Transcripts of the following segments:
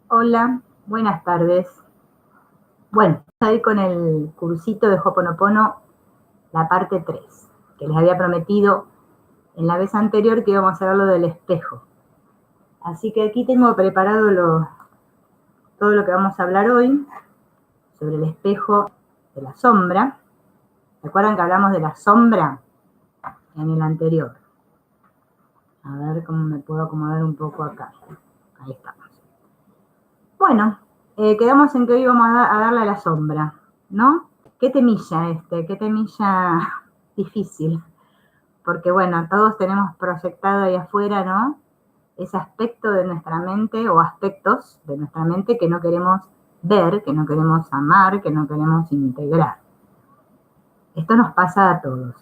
Hola, buenas tardes. Bueno, estoy con el cursito de Ho'oponopono, la parte 3, que les había prometido en la vez anterior que íbamos a ver lo del espejo. Así que aquí tengo preparado todo lo que vamos a hablar hoy sobre el espejo de la sombra. ¿Recuerdan que hablamos de la sombra en el anterior? A ver cómo me puedo acomodar un poco acá. Ahí estamos. Bueno, quedamos en que hoy vamos a darle a la sombra, ¿no? Qué temilla qué temilla difícil. Porque bueno, todos tenemos proyectado ahí afuera, ¿no? Ese aspecto de nuestra mente o aspectos de nuestra mente que no queremos ver, que no queremos amar, que no queremos integrar. Esto nos pasa a todos.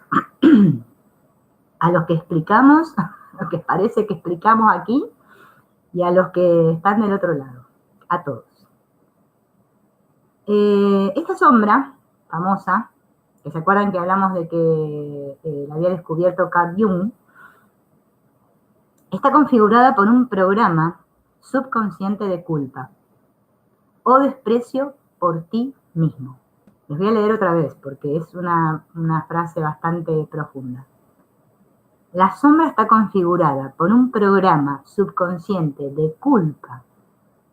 A los que explicamos, a los que parece que explicamos aquí y a los que están del otro lado. A todos. Esta sombra famosa, que se acuerdan que hablamos de que la había descubierto Carl Jung, está configurada por un programa subconsciente de culpa o desprecio por ti mismo. Les voy a leer otra vez porque es una frase bastante profunda. La sombra está configurada por un programa subconsciente de culpa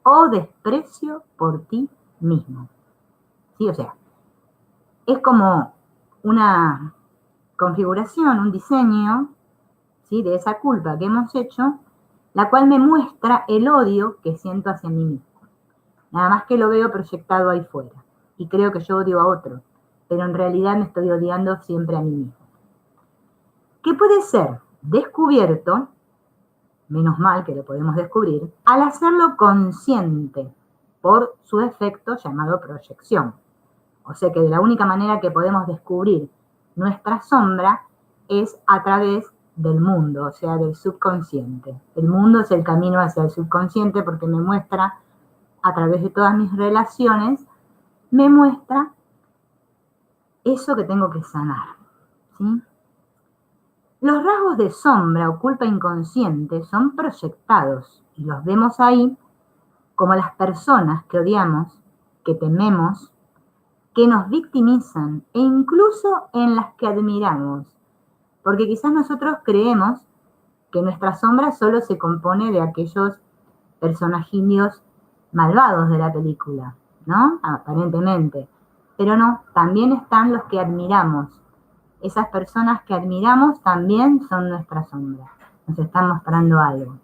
o desprecio por ti mismo. ¿Sí? O sea, es como una configuración, un diseño, ¿sí?, de esa culpa que hemos hecho, la cual me muestra el odio que siento hacia mí mismo. Nada más que lo veo proyectado ahí fuera. Y creo que yo odio a otro, pero en realidad me estoy odiando siempre a mí mismo. ¿Qué puede ser descubierto? Menos mal que lo podemos descubrir, al hacerlo consciente por su efecto llamado proyección. O sea que de la única manera que podemos descubrir nuestra sombra es a través del mundo, o sea, del subconsciente. El mundo es el camino hacia el subconsciente porque me muestra, a través de todas mis relaciones, me muestra eso que tengo que sanar, ¿sí? Los rasgos de sombra o culpa inconsciente son proyectados y los vemos ahí como las personas que odiamos, que tememos, que nos victimizan e incluso en las que admiramos. Porque quizás nosotros creemos que nuestra sombra solo se compone de aquellos personajillos malvados de la película, ¿no? Aparentemente. Pero no, también están los que admiramos. Esas personas que admiramos también son nuestra sombra. Nos están mostrando algo.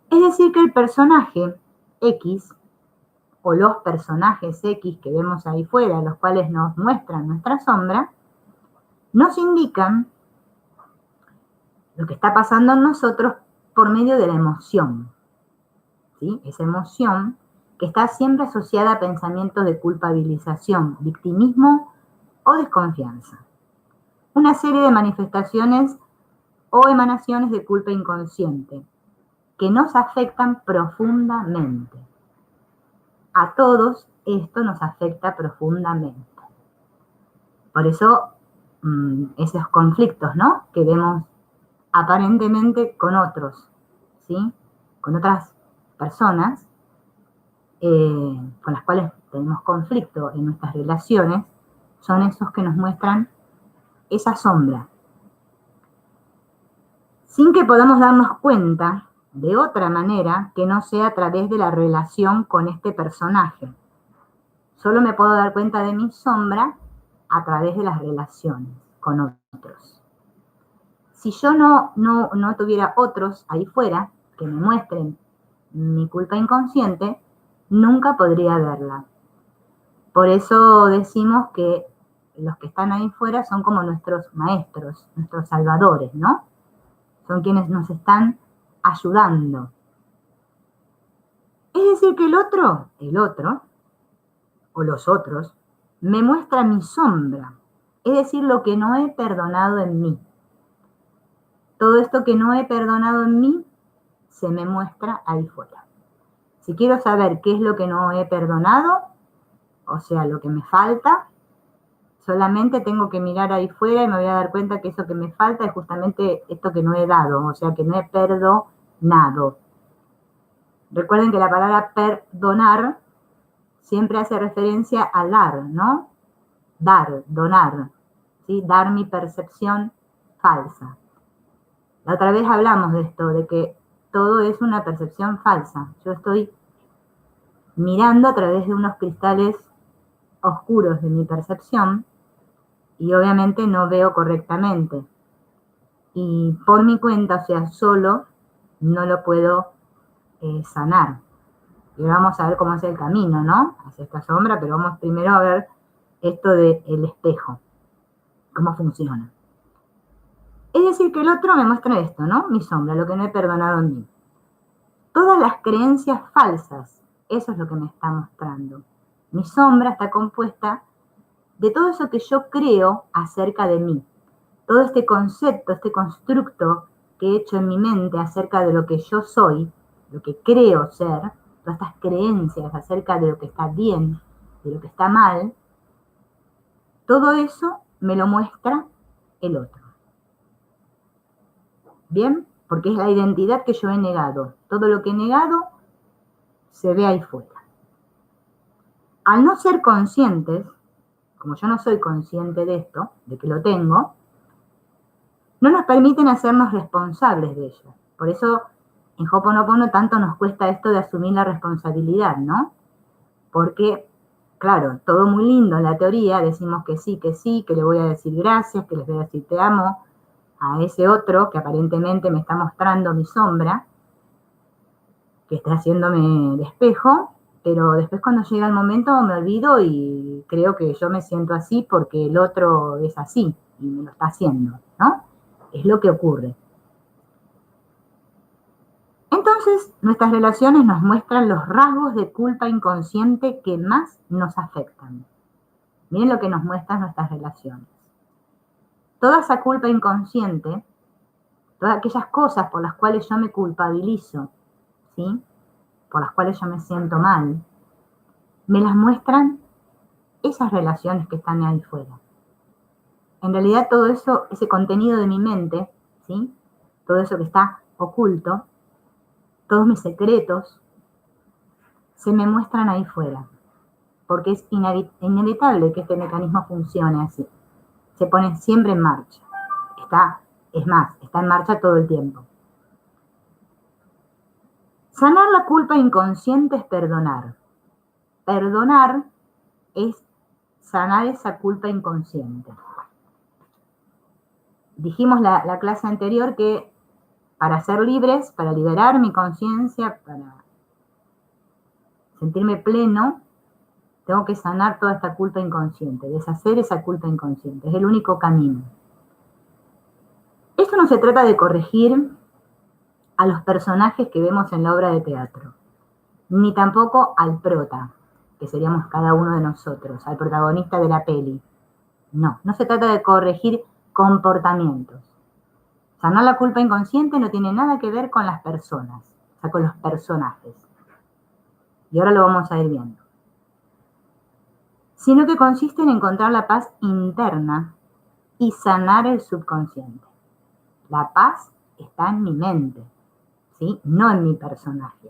Es decir, que el personaje X o los personajes X que vemos ahí fuera, los cuales nos muestran nuestra sombra, nos indican lo que está pasando en nosotros por medio de la emoción, ¿sí? Esa emoción que está siempre asociada a pensamientos de culpabilización, victimismo o desconfianza. Una serie de manifestaciones o emanaciones de culpa inconsciente que nos afectan profundamente. A todos esto nos afecta profundamente. Por eso esos conflictos, ¿no?, que vemos aparentemente con otros, ¿sí?, con otras personas con las cuales tenemos conflicto en nuestras relaciones, son esos que nos muestran esa sombra. Sin que podamos darnos cuenta de otra manera que no sea a través de la relación con este personaje. Solo me puedo dar cuenta de mi sombra a través de las relaciones con otros. Si yo no tuviera otros ahí fuera que me muestren mi culpa inconsciente, nunca podría verla. Por eso decimos que los que están ahí fuera son como nuestros maestros, nuestros salvadores, ¿no? Son quienes nos están ayudando. Es decir, que el otro, o los otros, me muestra mi sombra, es decir, lo que no he perdonado en mí. Todo esto que no he perdonado en mí se me muestra ahí fuera. Si quiero saber qué es lo que no he perdonado, o sea, lo que me falta, Solamente tengo que mirar ahí fuera y me voy a dar cuenta que eso que me falta es justamente esto que no he dado, o sea, que no he perdonado. Recuerden que la palabra perdonar siempre hace referencia a dar, ¿no? Dar, donar, ¿sí? Dar mi percepción falsa. La otra vez hablamos de esto, de que todo es una percepción falsa. Yo estoy mirando a través de unos cristales oscuros de mi percepción y obviamente no veo correctamente. Y por mi cuenta, o sea, solo, no lo puedo sanar. Y vamos a ver cómo es el camino, ¿no? Hacia esta sombra, pero vamos primero a ver esto del espejo, cómo funciona. Es decir, que el otro me muestra esto, ¿no? Mi sombra, lo que no he perdonado en mí. Todas las creencias falsas, eso es lo que me está mostrando. Mi sombra está compuesta de todo eso que yo creo acerca de mí. Todo este concepto, este constructo que he hecho en mi mente acerca de lo que yo soy, lo que creo ser, todas estas creencias acerca de lo que está bien, de lo que está mal, todo eso me lo muestra el otro. ¿Bien? Porque es la identidad que yo he negado. Todo lo que he negado se ve ahí fuera. Al no ser conscientes, como yo no soy consciente de esto, de que lo tengo, no nos permiten hacernos responsables de ello. Por eso en Ho'oponopono tanto nos cuesta esto de asumir la responsabilidad, ¿no? Porque, claro, todo muy lindo en la teoría, decimos que sí, que le voy a decir gracias, que les voy a decir te amo a ese otro que aparentemente me está mostrando mi sombra, que está haciéndome de espejo, pero después cuando llega el momento me olvido y creo que yo me siento así porque el otro es así y me lo está haciendo, ¿no? Es lo que ocurre. Entonces, nuestras relaciones nos muestran los rasgos de culpa inconsciente que más nos afectan. Miren lo que nos muestran nuestras relaciones. Toda esa culpa inconsciente, todas aquellas cosas por las cuales yo me culpabilizo, ¿sí? Por las cuales yo me siento mal, me las muestran esas relaciones que están ahí fuera. En realidad todo eso, ese contenido de mi mente, ¿sí? Todo eso que está oculto, todos mis secretos, se me muestran ahí fuera. Porque es inevitable que este mecanismo funcione así. Se pone siempre en marcha. Está en marcha todo el tiempo. Sanar la culpa inconsciente es perdonar. Perdonar es sanar esa culpa inconsciente. Dijimos la clase anterior que para ser libres, para liberar mi conciencia, para sentirme pleno, tengo que sanar toda esta culpa inconsciente, deshacer esa culpa inconsciente. Es el único camino. Esto no se trata de corregir a los personajes que vemos en la obra de teatro, ni tampoco al prota, que seríamos cada uno de nosotros, al protagonista de la peli. No se trata de corregir comportamientos. Sanar la culpa inconsciente no tiene nada que ver con las personas, o sea, con los personajes. Y ahora lo vamos a ir viendo. Sino que consiste en encontrar la paz interna y sanar el subconsciente. La paz está en mi mente, ¿sí? No en mi personaje.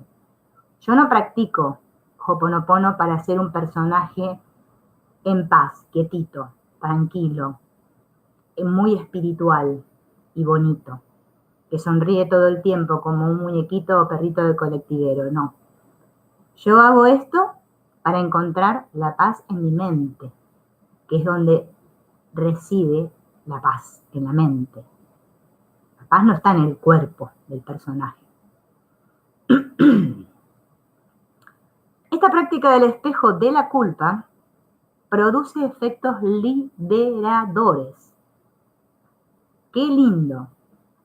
Yo no practico Ho'oponopono para ser un personaje en paz, quietito, tranquilo, muy espiritual y bonito, que sonríe todo el tiempo como un muñequito o perrito de colectivero, no. Yo hago esto para encontrar la paz en mi mente, que es donde reside la paz, en la mente. La paz no está en el cuerpo del personaje. Esta práctica del espejo de la culpa produce efectos liberadores. ¡Qué lindo!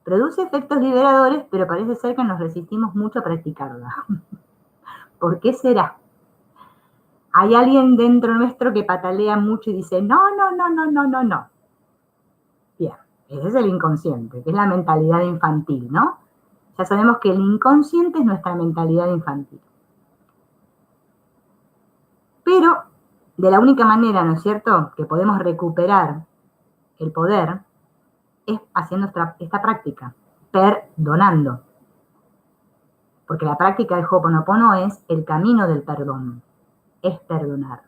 Produce efectos liberadores, pero parece ser que nos resistimos mucho a practicarla. ¿Por qué será? Hay alguien dentro nuestro que patalea mucho y dice, no. Bien, ese es el inconsciente, que es la mentalidad infantil, ¿no? Ya sabemos que el inconsciente es nuestra mentalidad infantil. Pero de la única manera, ¿no es cierto?, que podemos recuperar el poder es haciendo esta práctica, perdonando. Porque la práctica del Ho'oponopono es el camino del perdón, es perdonar.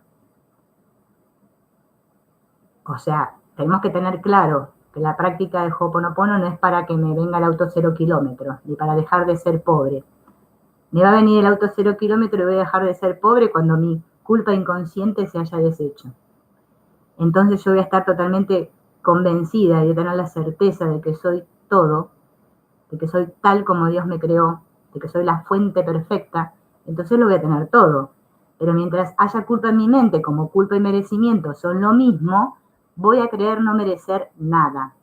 O sea, tenemos que tener claro que la práctica del Ho'oponopono no es para que me venga el auto 0 kilómetros, ni para dejar de ser pobre. Me va a venir el auto 0 kilómetros y voy a dejar de ser pobre cuando mi culpa inconsciente se haya deshecho. Entonces yo voy a estar totalmente convencida y de tener la certeza de que soy todo, de que soy tal como Dios me creó, de que soy la fuente perfecta, entonces lo voy a tener todo. Pero mientras haya culpa en mi mente, como culpa y merecimiento son lo mismo, voy a creer no merecer nada,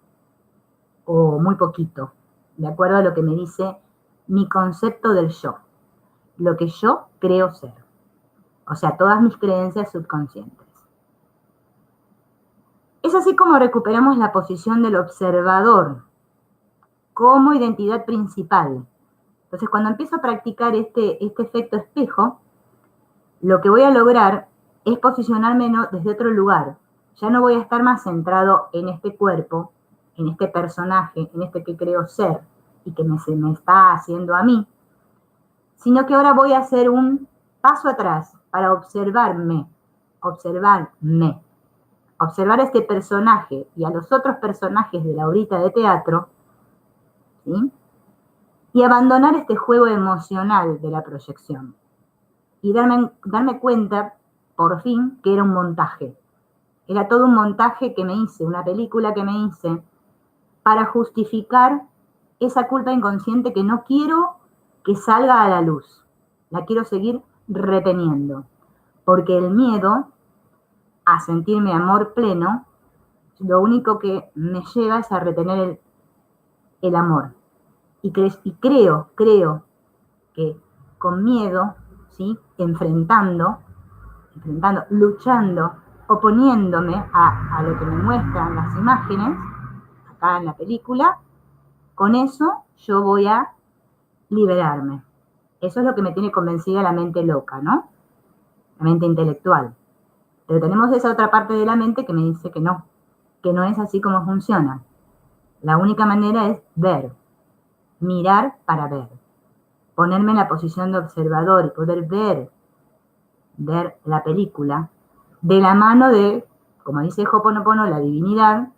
o muy poquito, de acuerdo a lo que me dice mi concepto del yo, lo que yo creo ser. O sea, todas mis creencias subconscientes. Es así como recuperamos la posición del observador como identidad principal. Entonces, cuando empiezo a practicar este efecto espejo, lo que voy a lograr es posicionarme desde otro lugar. Ya no voy a estar más centrado en este cuerpo, en este personaje, en este que creo ser y que se me está haciendo a mí, sino que ahora voy a hacer un paso atrás para observar a este personaje y a los otros personajes de la obrita de teatro, ¿sí?, y abandonar este juego emocional de la proyección y darme cuenta, por fin, que era un montaje. Era todo un montaje que me hice, una película que me hice para justificar esa culpa inconsciente que no quiero que salga a la luz. La quiero seguir reteniendo, porque el miedo a sentirme amor pleno, lo único que me lleva es a retener el amor. Y creo que con miedo, ¿sí?, enfrentando, luchando, oponiéndome a lo que me muestran las imágenes, acá en la película, con eso yo voy a liberarme. Eso es lo que me tiene convencida la mente loca, ¿no? La mente intelectual. Pero tenemos esa otra parte de la mente que me dice que no es así como funciona. La única manera es ver, mirar para ver, ponerme en la posición de observador y poder ver la película de la mano de, como dice Ho'oponopono, la divinidad,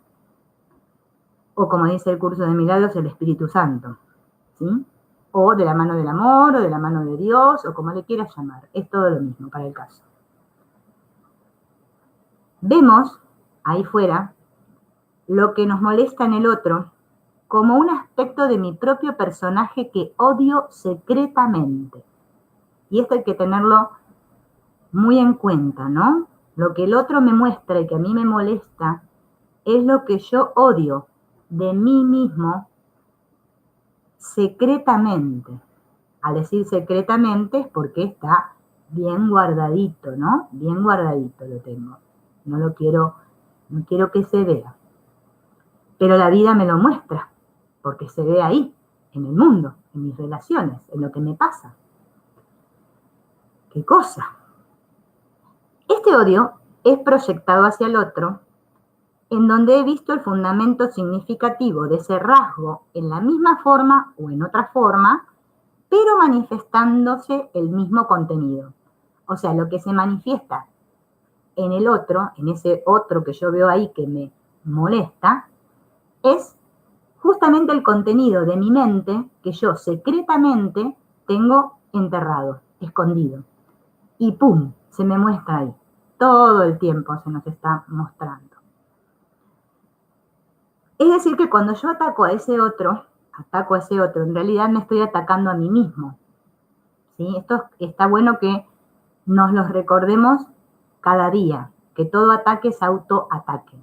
o como dice el curso de milagros, el Espíritu Santo, ¿sí? O de la mano del amor, o de la mano de Dios, o como le quieras llamar. Es todo lo mismo para el caso. Vemos ahí fuera lo que nos molesta en el otro como un aspecto de mi propio personaje que odio secretamente. Y esto hay que tenerlo muy en cuenta, ¿no? Lo que el otro me muestra y que a mí me molesta es lo que yo odio de mí mismo secretamente. Al decir secretamente es porque está bien guardadito, ¿no? Bien guardadito lo tengo. No quiero que se vea. Pero la vida me lo muestra, porque se ve ahí, en el mundo, en mis relaciones, en lo que me pasa. ¿Qué cosa? Este odio es proyectado hacia el otro, en donde he visto el fundamento significativo de ese rasgo en la misma forma o en otra forma, pero manifestándose el mismo contenido. O sea, lo que se manifiesta en el otro, en ese otro que yo veo ahí que me molesta, es justamente el contenido de mi mente que yo secretamente tengo enterrado, escondido. Y ¡pum!, se me muestra ahí. Todo el tiempo se nos está mostrando. Es decir, que cuando yo ataco a ese otro, en realidad me estoy atacando a mí mismo. ¿Sí? Esto está bueno que nos los recordemos cada día, que todo ataque es autoataque.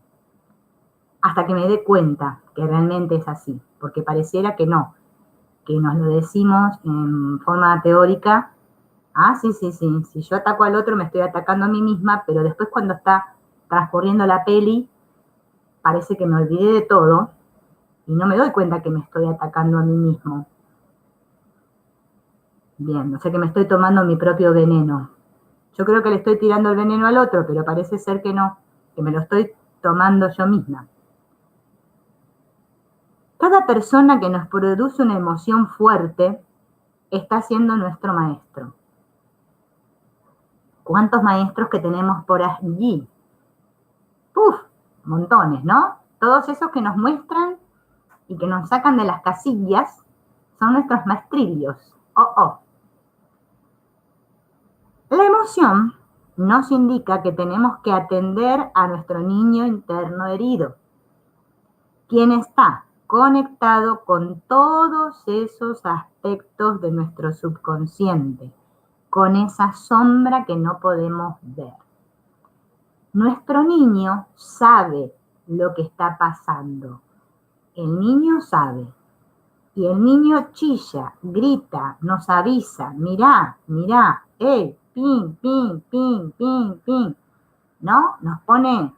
Hasta que me dé cuenta que realmente es así, porque pareciera que no, que nos lo decimos en forma teórica. Sí, si yo ataco al otro me estoy atacando a mí misma, pero después cuando está transcurriendo la peli, parece que me olvidé de todo y no me doy cuenta que me estoy atacando a mí mismo. Bien, o sea que me estoy tomando mi propio veneno. Yo creo que le estoy tirando el veneno al otro, pero parece ser que no, que me lo estoy tomando yo misma. Cada persona que nos produce una emoción fuerte está siendo nuestro maestro. ¿Cuántos maestros que tenemos por allí? ¡Puf! Montones, ¿no? Todos esos que nos muestran y que nos sacan de las casillas son nuestros maestrillos. La emoción nos indica que tenemos que atender a nuestro niño interno herido, quien está conectado con todos esos aspectos de nuestro subconsciente, con esa sombra que no podemos ver. Nuestro niño sabe lo que está pasando. El niño sabe. Y el niño chilla, grita, nos avisa, mirá, mirá, pin, pin, pin, pin, pin. ¿No? Nos pone,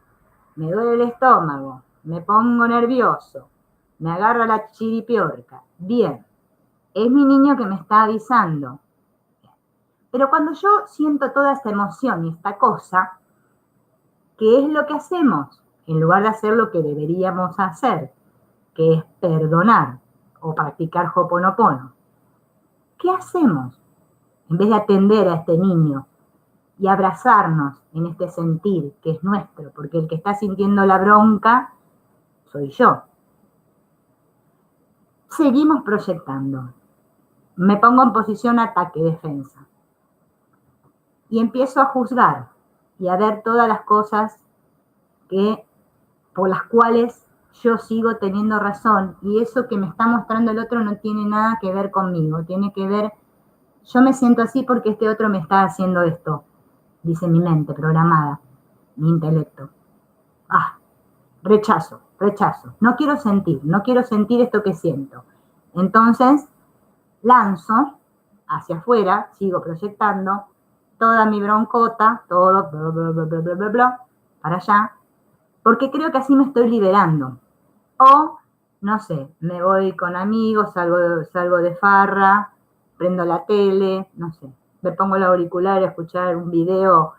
me duele el estómago, me pongo nervioso, me agarra la chiripiorca. Bien, es mi niño que me está avisando. Pero cuando yo siento toda esta emoción y esta cosa, ¿qué es lo que hacemos? En lugar de hacer lo que deberíamos hacer, que es perdonar o practicar Ho'oponopono. ¿Qué hacemos? En vez de atender a este niño y abrazarnos en este sentir que es nuestro, porque el que está sintiendo la bronca soy yo. Seguimos proyectando. Me pongo en posición ataque-defensa. Y empiezo a juzgar y a ver todas las cosas por las cuales yo sigo teniendo razón, y eso que me está mostrando el otro no tiene nada que ver conmigo, tiene que ver, yo me siento así porque este otro me está haciendo esto, dice mi mente programada, mi intelecto. Rechazo, no quiero sentir esto que siento. Entonces, lanzo hacia afuera, sigo proyectando toda mi broncota, todo, bla, bla, bla, bla, bla, bla, bla, para allá, porque creo que así me estoy liberando. O, no sé, me voy con amigos, salgo de farra, prendo la tele, no sé, me pongo el auricular a escuchar un video,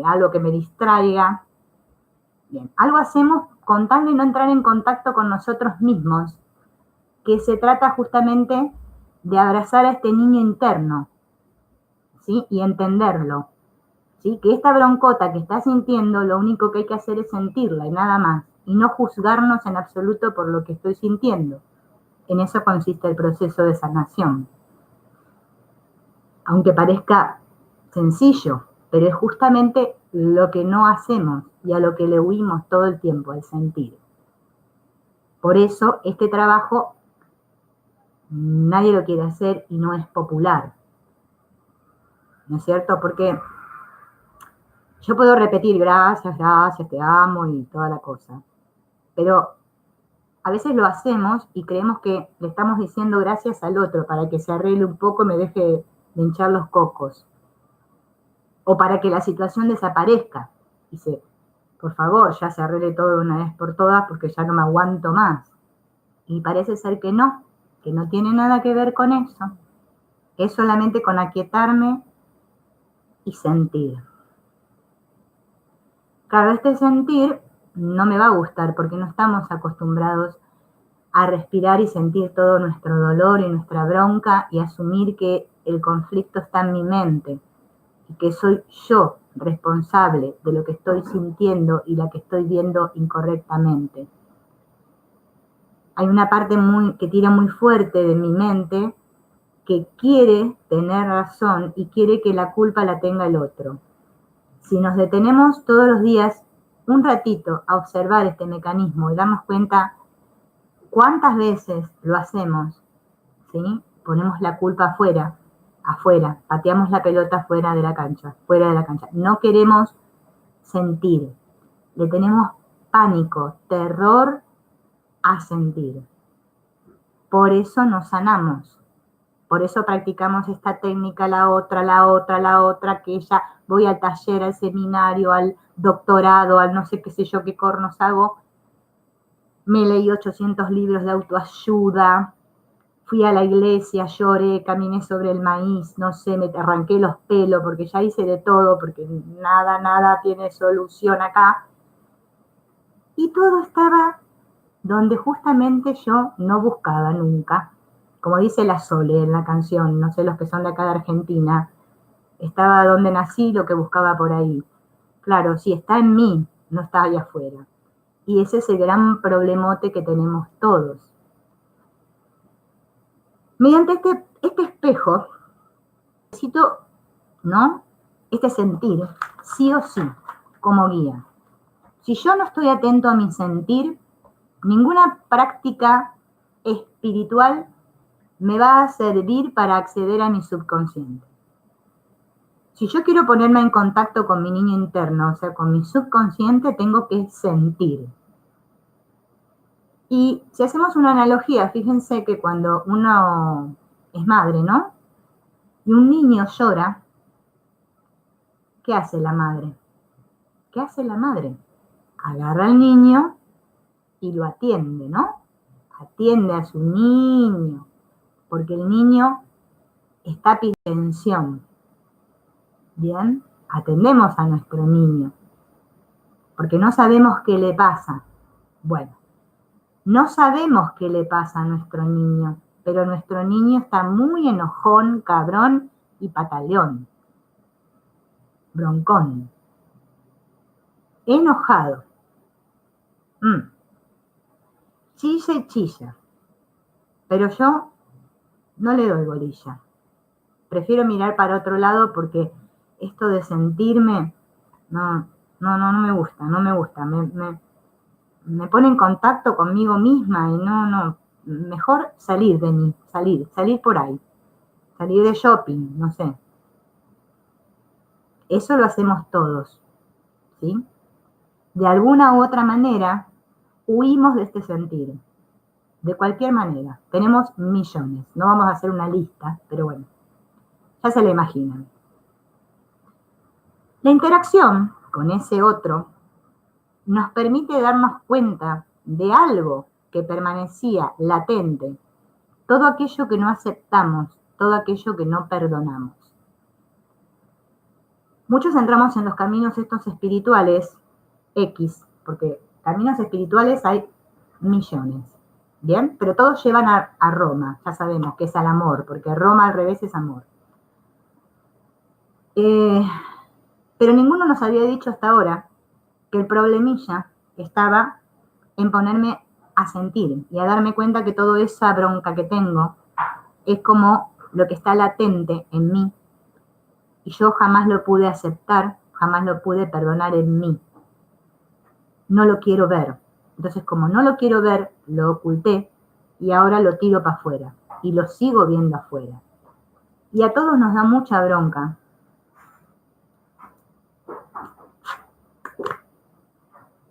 algo que me distraiga. Bien, algo hacemos con tal de no entrar en contacto con nosotros mismos, que se trata justamente de abrazar a este niño interno, ¿sí? Y entenderlo, ¿sí? Que esta broncota que está sintiendo, lo único que hay que hacer es sentirla y nada más, y no juzgarnos en absoluto por lo que estoy sintiendo. En eso consiste el proceso de sanación. Aunque parezca sencillo, pero es justamente lo que no hacemos y a lo que le huimos todo el tiempo, al sentir. Por eso este trabajo nadie lo quiere hacer y no es popular. ¿No es cierto? Porque yo puedo repetir gracias, gracias, te amo y toda la cosa. Pero a veces lo hacemos y creemos que le estamos diciendo gracias al otro para que se arregle un poco y me deje de hinchar los cocos. O para que la situación desaparezca. Dice, por favor, ya se arregle todo de una vez por todas porque ya no me aguanto más. Y parece ser que no tiene nada que ver con eso. Es solamente con aquietarme y sentir. Claro, este sentir no me va a gustar porque no estamos acostumbrados a respirar y sentir todo nuestro dolor y nuestra bronca y asumir que el conflicto está en mi mente y que soy yo responsable de lo que estoy sintiendo y la que estoy viendo incorrectamente. Hay una parte que tira muy fuerte de mi mente que quiere tener razón y quiere que la culpa la tenga el otro. Si nos detenemos todos los días un ratito a observar este mecanismo y damos cuenta cuántas veces lo hacemos, ¿sí? Ponemos la culpa afuera, pateamos la pelota fuera de la cancha. No queremos sentir, le tenemos pánico, terror a sentir. Por eso nos sanamos. Por eso practicamos esta técnica, la otra, que ya voy al taller, al seminario, al doctorado, al no sé qué sé yo qué cornos hago. Me leí 800 libros de autoayuda, fui a la iglesia, lloré, caminé sobre el maíz, no sé, me arranqué los pelos porque ya hice de todo, porque nada tiene solución acá. Y todo estaba donde justamente yo no buscaba nunca. Como dice la Sole en la canción, no sé los que son de acá de Argentina, estaba donde nací, lo que buscaba por ahí. Claro, sí, está en mí, no está allá afuera. Y ese es el gran problemote que tenemos todos. Mediante este espejo, necesito, ¿no? Este sentir, sí o sí, como guía. Si yo no estoy atento a mi sentir, ninguna práctica espiritual me va a servir para acceder a mi subconsciente. Si yo quiero ponerme en contacto con mi niño interno, o sea, con mi subconsciente, tengo que sentir. Y si hacemos una analogía, fíjense que cuando uno es madre, ¿no? Y un niño llora, ¿qué hace la madre? ¿Qué hace la madre? Agarra al niño y lo atiende, ¿no? Atiende a su niño, porque el niño está pidiendo atención. Bien, atendemos a nuestro niño, porque no sabemos qué le pasa. Bueno, no sabemos qué le pasa a nuestro niño, pero nuestro niño está muy enojón, cabrón y pataleón. Broncón. Enojado. Chilla y chilla. Pero yo no le doy bolilla. Prefiero mirar para otro lado porque esto de sentirme, no me gusta, no me gusta. Me pone en contacto conmigo misma y no. Mejor salir de mí, salir por ahí. Salir de shopping, no sé. Eso lo hacemos todos, ¿sí? De alguna u otra manera, huimos de este sentir. De cualquier manera. Tenemos millones. No vamos a hacer una lista, pero bueno. Ya se la imaginan. La interacción con ese otro nos permite darnos cuenta de algo que permanecía latente. Todo aquello que no aceptamos, todo aquello que no perdonamos. Muchos entramos en los caminos estos espirituales X, porque caminos espirituales hay millones, ¿bien? Pero todos llevan a Roma, ya sabemos que es al amor, porque Roma al revés es amor. Pero ninguno nos había dicho hasta ahora que el problemilla estaba en ponerme a sentir y a darme cuenta que toda esa bronca que tengo es como lo que está latente en mí y yo jamás lo pude aceptar, jamás lo pude perdonar en mí. No lo quiero ver. Entonces, como no lo quiero ver, lo oculté y ahora lo tiro para afuera y lo sigo viendo afuera. Y a todos nos da mucha bronca.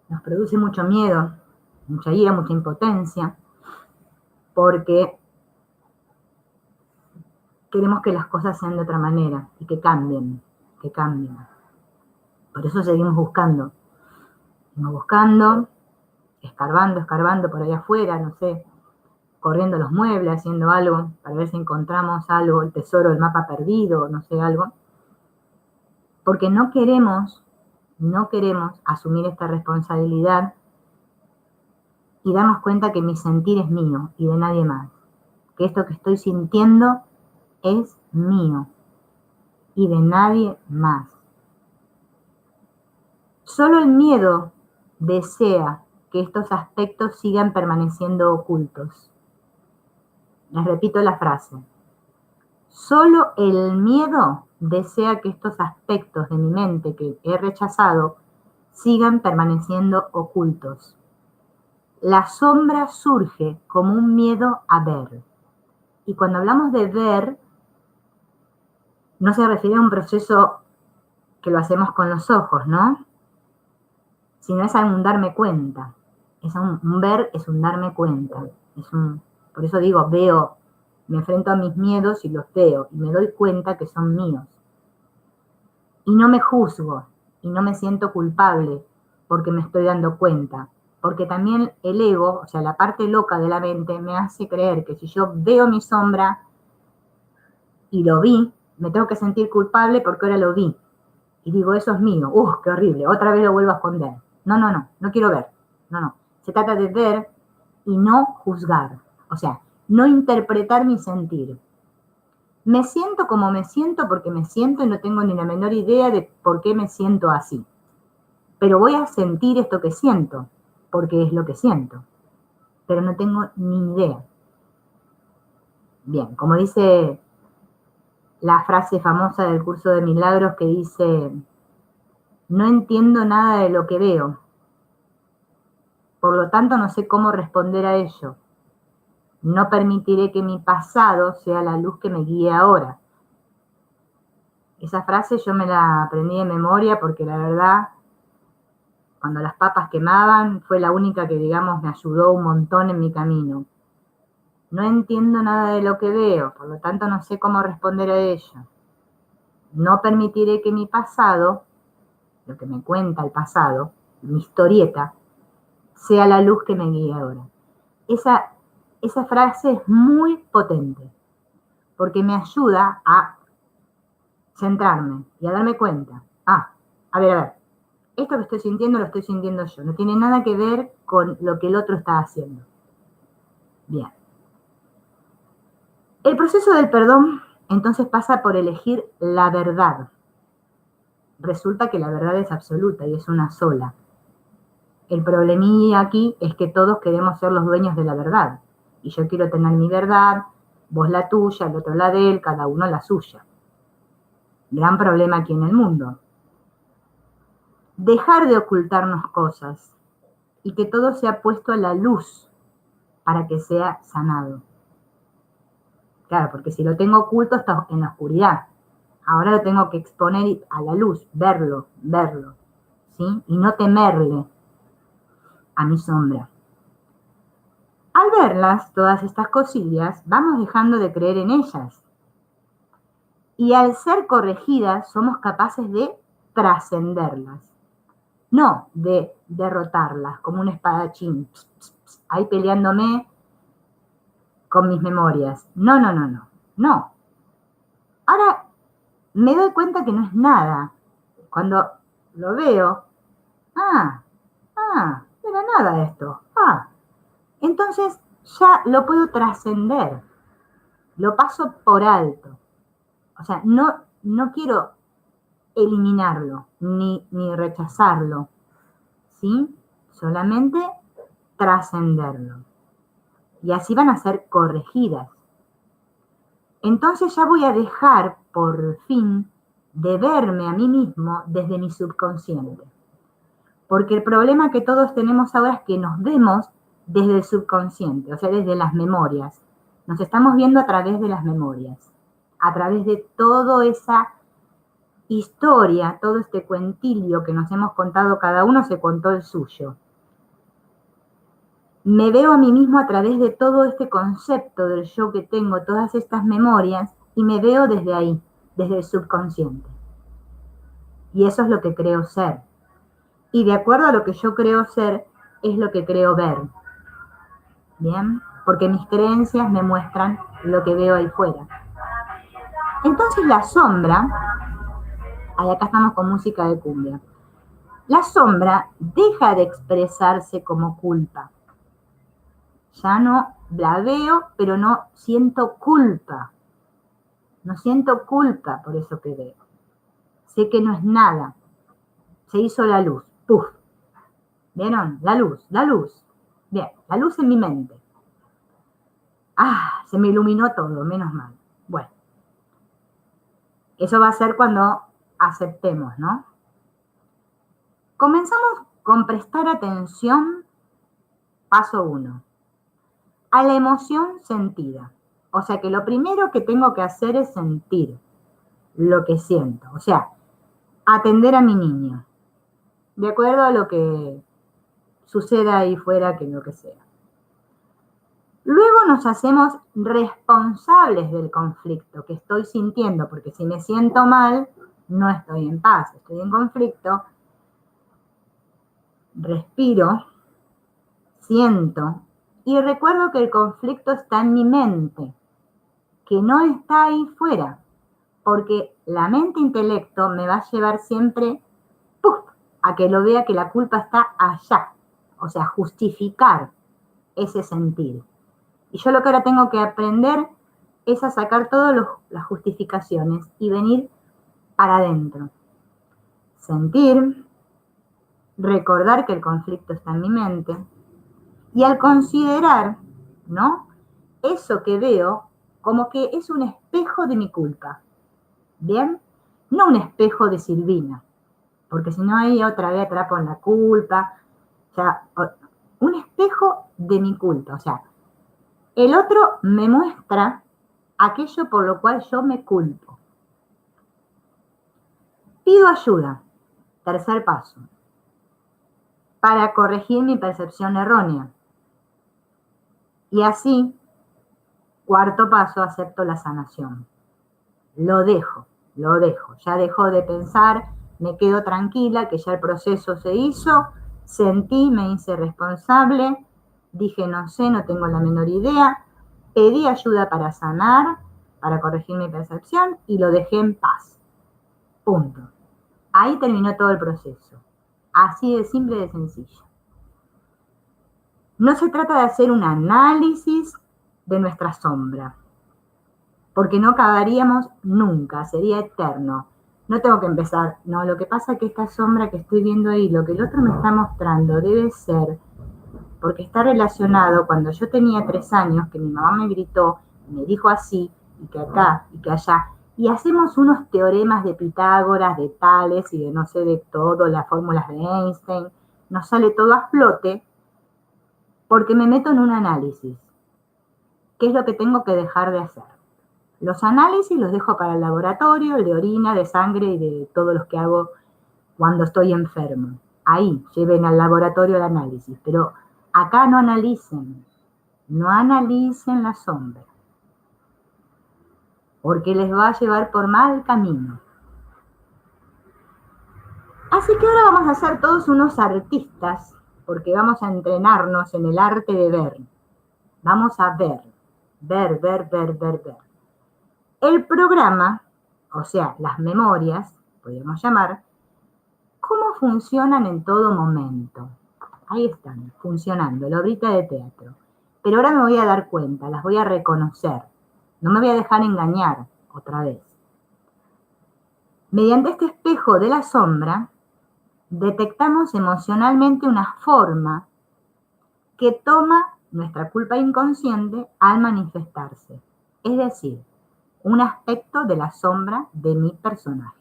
Nos produce mucho miedo, mucha ira, mucha impotencia, porque queremos que las cosas sean de otra manera y que cambien, que cambien. Por eso seguimos buscando, escarbando por ahí afuera, no sé, corriendo los muebles, haciendo algo, para ver si encontramos algo, el tesoro, el mapa perdido, no sé, algo. Porque no queremos asumir esta responsabilidad y darnos cuenta que mi sentir es mío y de nadie más. Que esto que estoy sintiendo es mío y de nadie más. Solo el miedo desea que estos aspectos sigan permaneciendo ocultos. Les repito la frase. Solo el miedo desea que estos aspectos de mi mente que he rechazado sigan permaneciendo ocultos. La sombra surge como un miedo a ver. Y cuando hablamos de ver, no se refiere a un proceso que lo hacemos con los ojos, ¿no? Sino es a un darme cuenta. Un ver es un darme cuenta. Por eso digo, veo, me enfrento a mis miedos y los veo y me doy cuenta que son míos. Y no me juzgo y no me siento culpable porque me estoy dando cuenta. porque también el ego, o sea, la parte loca de la mente, me hace creer que si yo veo mi sombra y lo vi, me tengo que sentir culpable porque ahora lo vi. Y digo, eso es mío. Qué horrible. Otra vez lo vuelvo a esconder. No, no, no. No quiero ver. No, no. Se trata de ver y no juzgar. O sea, no interpretar mi sentir. Me siento como me siento porque me siento y no tengo ni la menor idea de por qué me siento así. Pero voy a sentir esto que siento, porque es lo que siento. Pero no tengo ni idea. Bien, como dice la frase famosa del curso de milagros que dice, no entiendo nada de lo que veo, por lo tanto no sé cómo responder a ello. No permitiré que mi pasado sea la luz que me guíe ahora. Esa frase yo me la aprendí de memoria porque la verdad, cuando las papas quemaban, fue la única que, digamos, me ayudó un montón en mi camino. No entiendo nada de lo que veo, por lo tanto no sé cómo responder a ello. No permitiré que mi pasado, lo que me cuenta el pasado, mi historieta, sea la luz que me guíe ahora. Esa frase es muy potente, porque me ayuda a centrarme y a darme cuenta. A ver, esto que estoy sintiendo lo estoy sintiendo yo, no tiene nada que ver con lo que el otro está haciendo. Bien. El proceso del perdón entonces pasa por elegir la verdad. Resulta que la verdad es absoluta y es una sola. El problemilla aquí es que todos queremos ser los dueños de la verdad. Y yo quiero tener mi verdad, vos la tuya, el otro la de él, cada uno la suya. Gran problema aquí en el mundo. Dejar de ocultarnos cosas y que todo sea puesto a la luz para que sea sanado. Claro, porque si lo tengo oculto está en la oscuridad. Ahora lo tengo que exponer a la luz, verlo, ¿sí? Y no temerle a mi sombra. Al verlas, todas estas cosillas, vamos dejando de creer en ellas. Y al ser corregidas, somos capaces de trascenderlas. No de derrotarlas como un espadachín, ahí peleándome con mis memorias. No, no, no, no. No. Ahora me doy cuenta que no es nada. Cuando lo veo, no era nada esto. Entonces ya lo puedo trascender. Lo paso por alto. O sea, no quiero eliminarlo, ni rechazarlo, ¿sí? Solamente trascenderlo. Y así van a ser corregidas. Entonces ya voy a dejar, por fin, de verme a mí mismo desde mi subconsciente. Porque el problema que todos tenemos ahora es que nos vemos desde el subconsciente, o sea, desde las memorias. Nos estamos viendo a través de las memorias, a través de toda esa historia, todo este cuentillo que nos hemos contado, cada uno se contó el suyo. Me veo a mí mismo a través de todo este concepto del yo que tengo, todas estas memorias, y me veo desde ahí, desde el subconsciente. Y eso es lo que creo ser. Y de acuerdo a lo que yo creo ser, es lo que creo ver. ¿Bien? Porque mis creencias me muestran lo que veo ahí fuera. Entonces la sombra, acá estamos con música de cumbia, la sombra deja de expresarse como culpa. Ya no la veo, pero no siento culpa. No siento culpa por eso que veo. Sé que no es nada. Se hizo la luz. ¡Puf! ¿Vieron? La luz, la luz. Bien, la luz en mi mente. Se me iluminó todo, menos mal. Bueno, eso va a ser cuando aceptemos, ¿no? Comenzamos con prestar atención, paso 1, a la emoción sentida. O sea que lo primero que tengo que hacer es sentir lo que siento. O sea, atender a mi niño, de acuerdo a lo que suceda ahí fuera, que lo que sea. Luego nos hacemos responsables del conflicto que estoy sintiendo, porque si me siento mal, no estoy en paz, estoy en conflicto. Respiro siento y recuerdo que el conflicto está en mi mente, que no está ahí fuera, porque la mente-intelecto me va a llevar siempre ¡puf!, a que lo vea que la culpa está allá, o sea, justificar ese sentir. Y yo lo que ahora tengo que aprender es a sacar todas las justificaciones y venir para adentro. Sentir, recordar que el conflicto está en mi mente, y al considerar, ¿no?, eso que veo como que es un espejo de mi culpa, ¿bien? No un espejo de Silvina, porque si no ahí otra vez atrapo en la culpa, o sea, un espejo de mi culpa, o sea, el otro me muestra aquello por lo cual yo me culpo. Pido ayuda, tercer paso, para corregir mi percepción errónea. Y así, cuarto paso, acepto la sanación. Lo dejo, ya dejo de pensar, me quedo tranquila que ya el proceso se hizo, sentí, me hice responsable, dije no sé, no tengo la menor idea, pedí ayuda para sanar, para corregir mi percepción y lo dejé en paz. Punto. Ahí terminó todo el proceso. Así de simple y de sencillo. No se trata de hacer un análisis de nuestra sombra, porque no acabaríamos nunca, sería eterno. No tengo que empezar, no, lo que pasa es que esta sombra que estoy viendo ahí, lo que el otro me está mostrando debe ser, porque está relacionado cuando yo tenía 3 años, que mi mamá me gritó, me dijo así, y que acá, y que allá, y hacemos unos teoremas de Pitágoras, de Tales, y de no sé de todo, las fórmulas de Einstein, nos sale todo a flote, porque me meto en un análisis. ¿Qué es lo que tengo que dejar de hacer? Los análisis los dejo para el laboratorio, el de orina, de sangre y de todos los que hago cuando estoy enfermo. Ahí, lleven al laboratorio el análisis. Pero acá no analicen la sombra, porque les va a llevar por mal camino. Así que ahora vamos a ser todos unos artistas, porque vamos a entrenarnos en el arte de ver. Vamos a ver. El programa, o sea, las memorias, podríamos llamar, ¿cómo funcionan en todo momento? Ahí están, funcionando, la obrita de teatro. Pero ahora me voy a dar cuenta, las voy a reconocer. No me voy a dejar engañar otra vez. Mediante este espejo de la sombra, detectamos emocionalmente una forma que toma nuestra culpa inconsciente al manifestarse. Es decir, un aspecto de la sombra de mi personaje.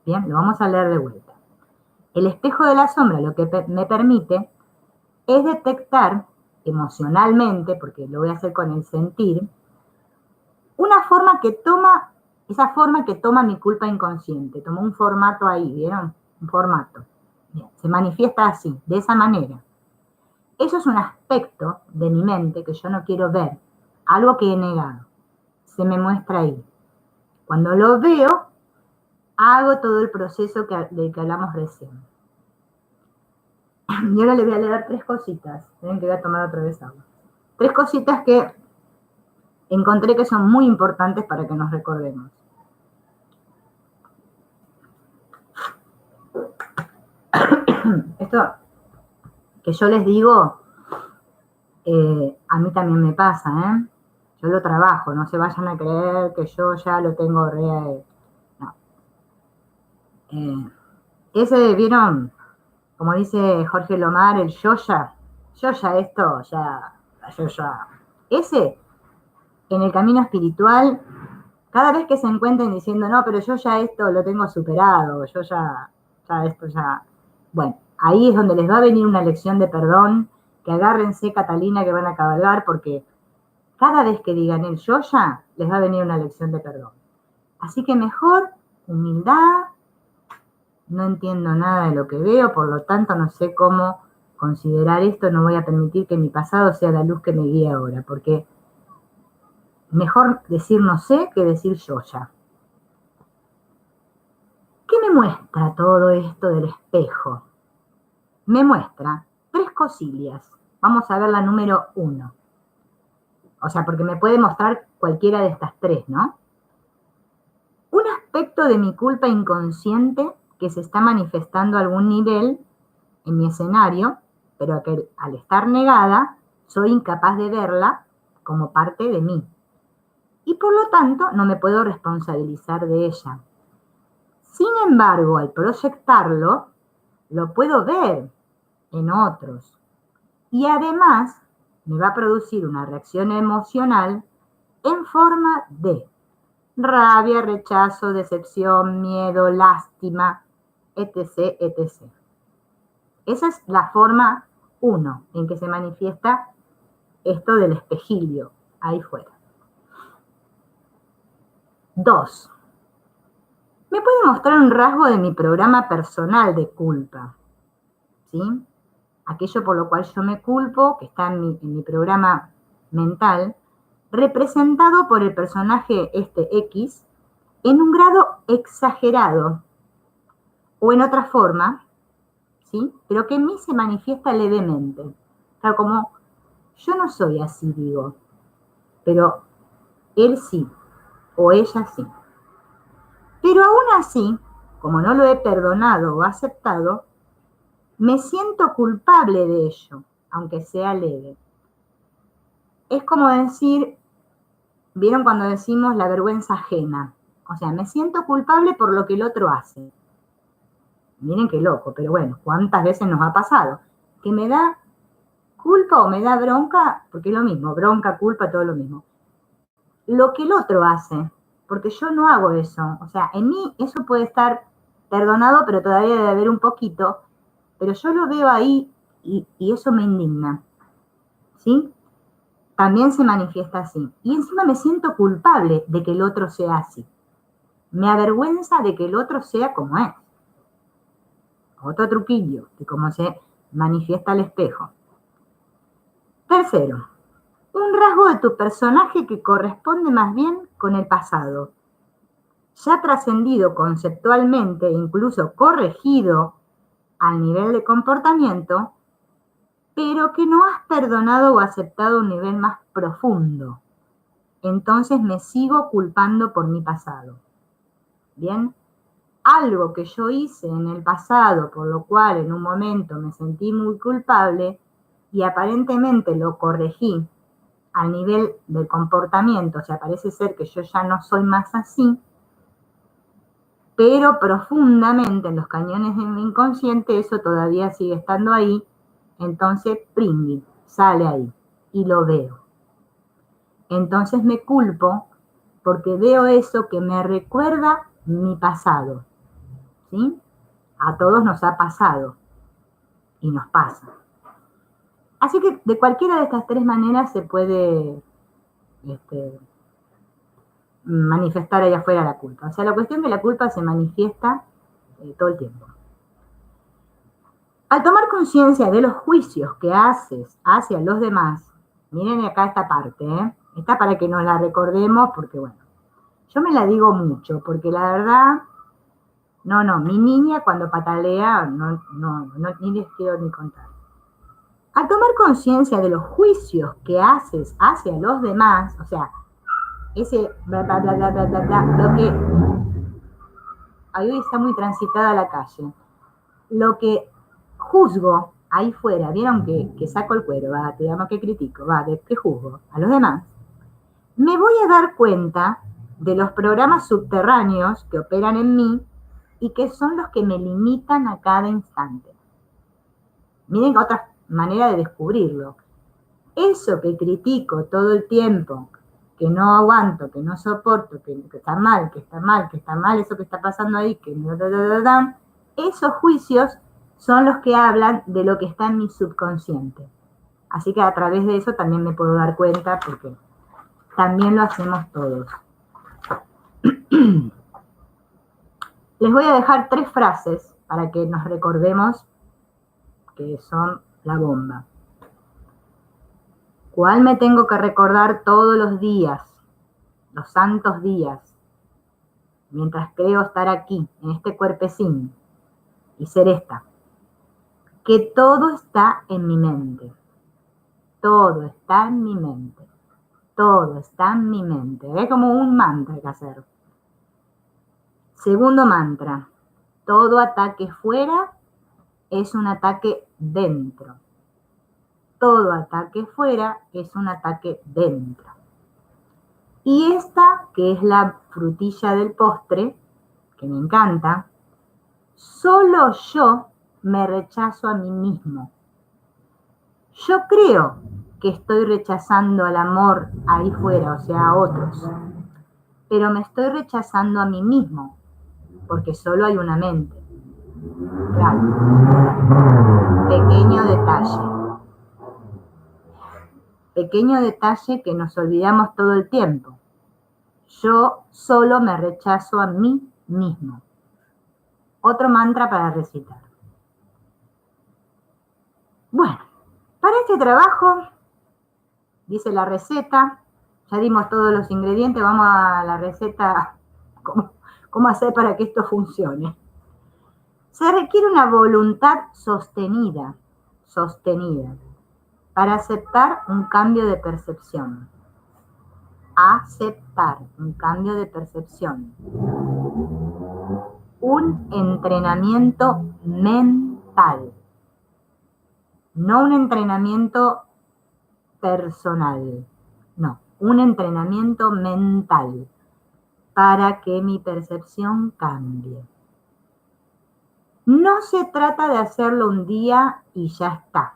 Bien, lo vamos a leer de vuelta. El espejo de la sombra lo que me permite es detectar emocionalmente, porque lo voy a hacer con el sentir, una forma que toma, esa forma que toma mi culpa inconsciente. Tomó un formato ahí, ¿vieron? Un formato. Bien, se manifiesta así, de esa manera. Eso es un aspecto de mi mente que yo no quiero ver, algo que he negado. Se me muestra ahí. Cuando lo veo, hago todo el proceso del que hablamos recién. Y ahora les voy a leer 3 cositas. Miren que voy a tomar otra vez agua. 3 cositas que encontré que son muy importantes para que nos recordemos. Esto que yo les digo, a mí también me pasa, ¿eh? Yo lo trabajo, no se vayan a creer que yo ya lo tengo re... No. Ese, ¿vieron? Como dice Jorge Lomar, el yo ya esto, yo ya. Ese, en el camino espiritual, cada vez que se encuentren diciendo, no, pero yo ya esto lo tengo superado, yo ya esto ya... Bueno, ahí es donde les va a venir una lección de perdón, que agárrense, Catalina, que van a cabalgar, porque cada vez que digan el yo ya, les va a venir una lección de perdón. Así que mejor, humildad, no entiendo nada de lo que veo, por lo tanto no sé cómo considerar esto, no voy a permitir que mi pasado sea la luz que me guíe ahora, porque mejor decir no sé que decir yo ya. ¿Qué me muestra todo esto del espejo? Me muestra 3 cosillas. Vamos a ver la número 1. O sea, porque me puede mostrar cualquiera de estas tres, ¿no? Un aspecto de mi culpa inconsciente que se está manifestando a algún nivel en mi escenario, pero que al estar negada, soy incapaz de verla como parte de mí. Y por lo tanto, no me puedo responsabilizar de ella. Sin embargo, al proyectarlo, lo puedo ver en otros. Y además, me va a producir una reacción emocional en forma de rabia, rechazo, decepción, miedo, lástima, etc., etc. Esa es la forma 1 en que se manifiesta esto del espejilio ahí fuera. 2. Me puede mostrar un rasgo de mi programa personal de culpa, ¿sí? Aquello por lo cual yo me culpo, que está en mi programa mental, representado por el personaje X en un grado exagerado o en otra forma, ¿sí? Pero que en mí se manifiesta levemente. Claro, como yo no soy así, digo, pero él sí, o ella sí. Pero aún así, como no lo he perdonado o aceptado, me siento culpable de ello, aunque sea leve. Es como decir, ¿vieron cuando decimos la vergüenza ajena? O sea, me siento culpable por lo que el otro hace. Miren qué loco, pero bueno, ¿cuántas veces nos ha pasado? Que me da culpa o me da bronca, porque es lo mismo, bronca, culpa, todo lo mismo. Lo que el otro hace, porque yo no hago eso. O sea, en mí eso puede estar perdonado, pero todavía debe haber un poquito, pero yo lo veo ahí y eso me indigna. ¿Sí? También se manifiesta así. Y encima me siento culpable de que el otro sea así. Me avergüenza de que el otro sea como es. Otro truquillo de cómo se manifiesta el espejo. Tercero, un rasgo de tu personaje que corresponde más bien con el pasado. Ya trascendido conceptualmente, incluso corregido al nivel de comportamiento, pero que no has perdonado o aceptado a un nivel más profundo. Entonces me sigo culpando por mi pasado. ¿Bien? Algo que yo hice en el pasado, por lo cual en un momento me sentí muy culpable y aparentemente lo corregí al nivel del comportamiento, o sea, parece ser que yo ya no soy más así, pero profundamente en los cañones de mi inconsciente eso todavía sigue estando ahí, entonces pringui, sale ahí y lo veo. Entonces me culpo porque veo eso que me recuerda mi pasado, ¿sí? A todos nos ha pasado y nos pasa. Así que de cualquiera de estas tres maneras se puede manifestar allá afuera la culpa. O sea, la cuestión de la culpa se manifiesta todo el tiempo. Al tomar conciencia de los juicios que haces hacia los demás, miren acá esta parte, está para que nos la recordemos porque, bueno, yo me la digo mucho, porque la verdad, mi niña cuando patalea, ni les quiero ni contar. Al tomar conciencia de los juicios que haces hacia los demás, o sea, ese bla, bla, bla, bla, bla, bla, bla, lo que hoy está muy transitada la calle, lo que juzgo ahí fuera, vieron que saco el cuero, va, digamos que critico, va, de que juzgo a los demás, me voy a dar cuenta de los programas subterráneos que operan en mí y que son los que me limitan a cada instante. Miren otra manera de descubrirlo. Eso que critico todo el tiempo, que no aguanto, que no soporto, que está mal, que está mal, que está mal, eso que está pasando ahí, que esos juicios son los que hablan de lo que está en mi subconsciente. Así que a través de eso también me puedo dar cuenta porque también lo hacemos todos. Les voy a dejar 3 frases para que nos recordemos que son la bomba. ¿Cuál me tengo que recordar todos los días, los santos días, mientras creo estar aquí, en este cuerpecín, y ser esta? Que todo está en mi mente. Todo está en mi mente. Todo está en mi mente. Es como un mantra que hacer. Segundo mantra. Todo ataque fuera es un ataque dentro. Todo ataque fuera es un ataque dentro. Y esta, que es la frutilla del postre, que me encanta, solo yo me rechazo a mí mismo. Yo creo que estoy rechazando al amor ahí fuera, o sea, a otros, pero me estoy rechazando a mí mismo, porque solo hay una mente. Claro. Pequeño detalle. Pequeño detalle que nos olvidamos todo el tiempo. Yo solo me rechazo a mí mismo. Otro mantra para recitar. Bueno, para este trabajo, dice la receta, ya dimos todos los ingredientes, vamos a la receta, cómo hacer para que esto funcione. Se requiere una voluntad sostenida, para aceptar un cambio de percepción. Aceptar un cambio de percepción. Un entrenamiento mental. No un entrenamiento personal. No, un entrenamiento mental para que mi percepción cambie. No se trata de hacerlo un día y ya está.